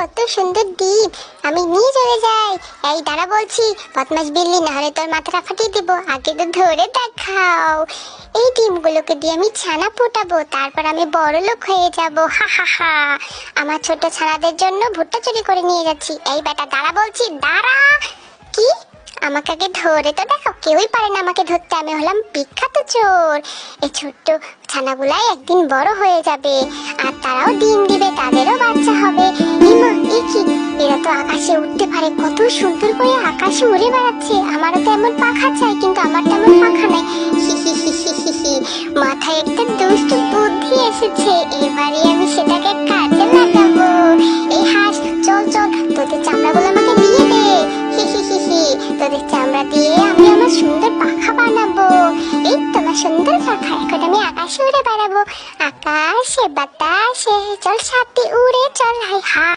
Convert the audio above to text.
কত সুন্দর ডিম, আমি নিয়ে চলে যাই। এই দাঁড়া বলছি, বদমাশ বিল্লি, না হলে তোর মাথাটা ফাটিয়ে দিব। আগে তো ধরে দেখাও। এই ডিমগুলোকে দিয়ে আমি ছানা ফোটাবো, তারপর আমি বড় লোক হয়ে যাব। হা হা হা। আমার ছোট ছানাদের জন্য ভুট্টা চুরি করে নিয়ে যাচ্ছি। এই বেটা দাঁড়া বলছি, দাঁড়া। কি? আমাকে আগে ধরে তো দেখো, কেউই পারে না আমাকে ধরতে। আমি হলাম বিখ্যাত চোর। এই ছোট্ট ছানাগুলাই একদিন বড় হয়ে যাবে, আর তারাও ডিম দিবে, তাদেরও বাচ্চা হবে। ইমা, এ কি? এরা তো আকাশে উঠতে পারে, কত সুন্দর করে আকাশে উড়ে বেড়াচ্ছে। আমারও তো এমন পাখা চাই, কিন্তু আমার তেমন পাখা নাই। হি হি হি হি হি হি। মাথায় একটা দুষ্ট বুদ্ধি এসেছে, এবারে আমি সেটাকে কাজে লাগাবো। এই হাঁস, চল চল, তোদের চামড়াগুলো আমাকে দিয়ে দে। হি হি হি হি। তোদের চামড়া দিয়ে আমি আমার সুন্দর পাখা বানাবো। এই তোমার সুন্দর পাখা, এখন আমি আকাশে উড়ে বেড়াবো। আকাশে বাতাসে চল, সাথে উড়ে চল। হাই হা।